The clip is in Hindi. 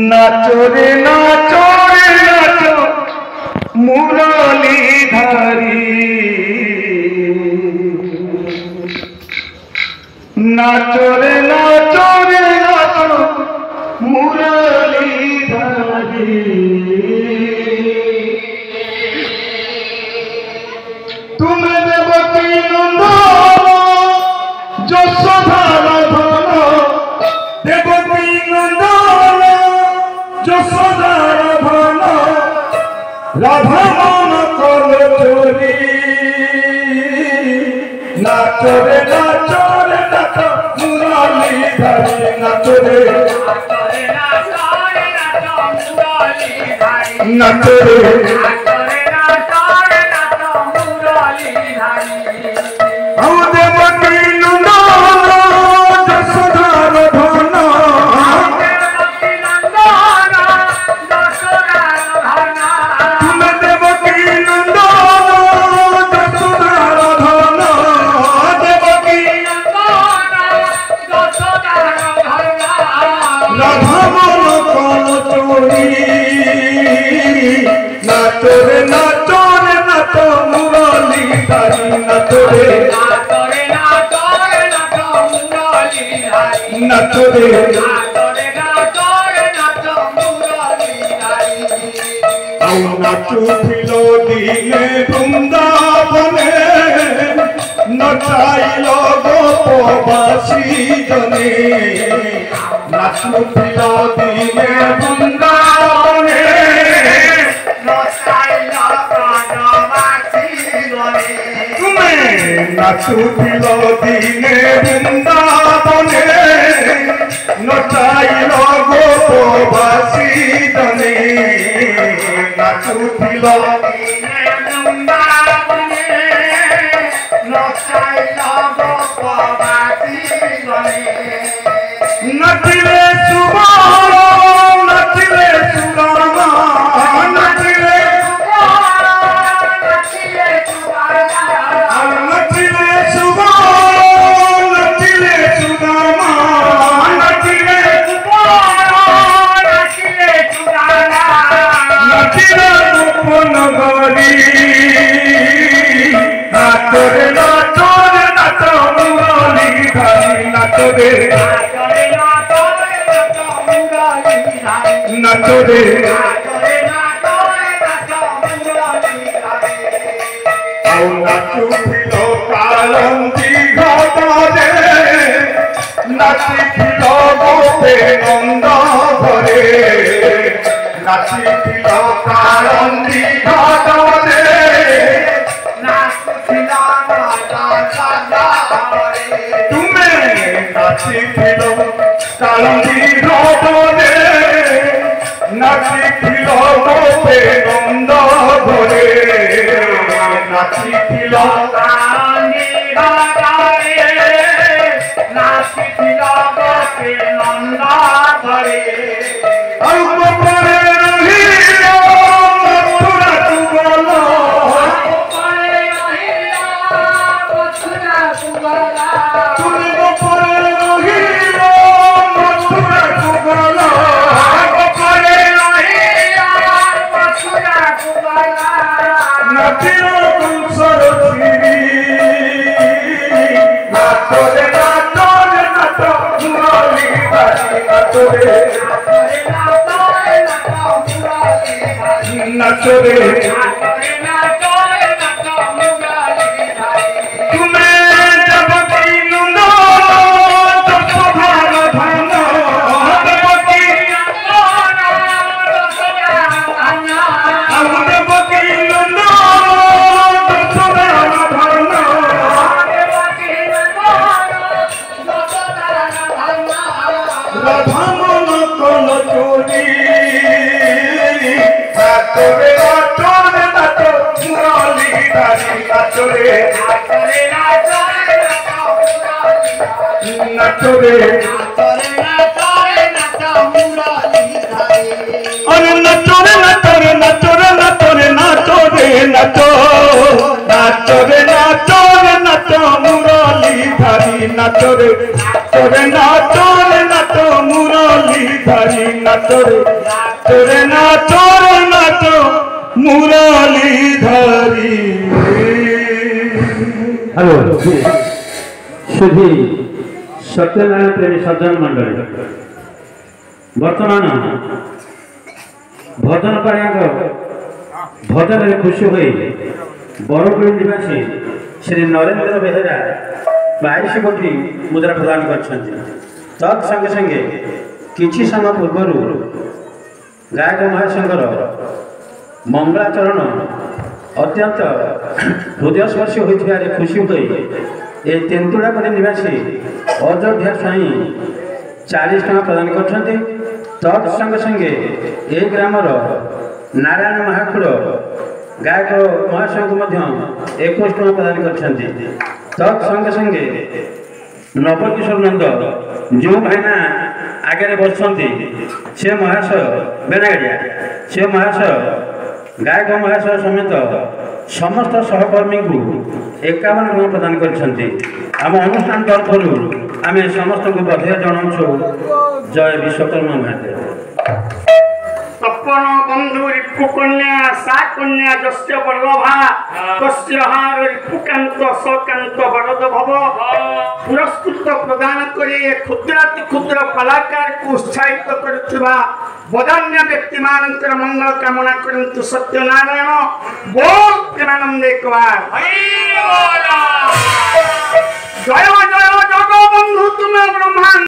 नाचो रे नाचो रे नाचो मुरलीधारी नाचो रे नाचो रे नाचो मुरलीधारी तुम देवकी नंदन यशोधार धन देवकी नंदन यशोधार धन राधा मन कल चोरी नाचो रे नाचो रे नाचो मुरलीधारी नाचो रे नाचो रे नाचो रे नाचो रे नाचो मुरलीधारी नाचो रे नाचो रे नाचुथिल दिने बृंदावने नचाइल गोपवासी जने नाचुथिल दिने बृंदावने नाचुथिल दिने बृंदावने नचाइल गोपवासी जने नाचुथिल दिने बृंदावने नचाइल गोपवासी जने नचिले सुबल नचिले सुदामा नचिले नाचो रे नाचुथिल कालंदी घाटे नाचिथिल गोपे नंद घरे नाचिथिल कालंदी घाटे तुमे नाचिथिल कालंदी घाटे नाचिथिल गोपे नंद घरे नाचिथिल नाचिथिल गोपे नंद घरे नाचो रे तुम्हें जब राधा मन कल चोरी नाचो रे नाचो रे नाचो मुरलीधारी नाचो रे नाचो रे अरे नाचो रे नाचो रे नाचो रे नाचो रे नाचो रे नाचो নাচরে নাচরে নাচ মুরলি ধারি নাচরে নাচরে নাচরে নাচ মুরলি ধারি নাচরে নাচরে নাচরে নাচ মুরলি ধারি। হ্যালো শুধু সত্যনারায়ণ প্রেমী সজ্জন মন্ডলী বর্তমান ভজন পাড়িয়াঙ্গ ভজନରେ ଖୁସି ହୋଇ ବରଗୁଡ଼ି ନିବାସୀ ଶ୍ରୀ ନରେନ୍ଦ୍ର ବେହେରା 22 କୋଟି ମୁଦ୍ରା ପ୍ରଦାନ କରିଛନ୍ତି। ତତ୍ ସଙ୍ଗେ ସଙ୍ଗେ କିଛି ସମୟ ପୂର୍ବରୁ ଗାୟକ ମହାଶଙ୍କର ମଙ୍ଗଳାଚରଣ ଅତ୍ୟନ୍ତ ହୃଦୟସ୍ପର୍ଶୀ ହୋଇଥିବାରେ ଖୁସି ହୋଇ ଏ ତେନ୍ତୁଳାପଲ୍ଲୀ ନିବାସୀ ଅଯୋଧ୍ୟା ସ୍ୱାଇଁ 40 ଟଙ୍କା ପ୍ରଦାନ କରିଛନ୍ତି। ତତ୍ ସଙ୍ଗେ ସଙ୍ଗେ ଏ ଗ୍ରାମର ନାରାୟଣ ମହାକୁଳ ଗାୟକ ମହାଶୟଙ୍କୁ ମଧ୍ୟ 21 ଟଙ୍କା ପ୍ରଦାନ କରିଛନ୍ତି। ତତ୍ ସଙ୍ଗେ ସଙ୍ଗେ ନବକିଶୋର ନନ୍ଦ ଯେଉଁ ଭାଇନା ଆଗରେ ବସିଛନ୍ତି ସେ ମହାଶୟ ବେନାଗାଡ଼ିଆ ସେ ମହାଶୟ ଗାୟକ ମହାଶୟ ସମେତ ସମସ୍ତ ସହକର୍ମୀଙ୍କୁ 51 ଟଙ୍କା ପ୍ରଦାନ କରିଛନ୍ତି। ଆମ ଅନୁଷ୍ଠାନ ତରଫରୁ ଆମେ ସମସ୍ତଙ୍କୁ ବଧାଇ ଜଣାଉଛୁ। ଜୟ ବିଶ୍ୱକର୍ମା ମହାଦେବ। तपन बंधु रिपुकन्या सा कन्या जस्य वल्लभा तस्य हार रिपुकांत सकांत वरद भव। पुरस्कृत प्रदान करे क्षुद्राति क्षुद्र कलाकार को उत्साहित करुवा वदान्य व्यक्ति मानकर मंगल कामना करंतु सत्यनारायण बोल प्रेमानंद एक बार जय जय जगबंधु तुम्हें ब्रह्मांड।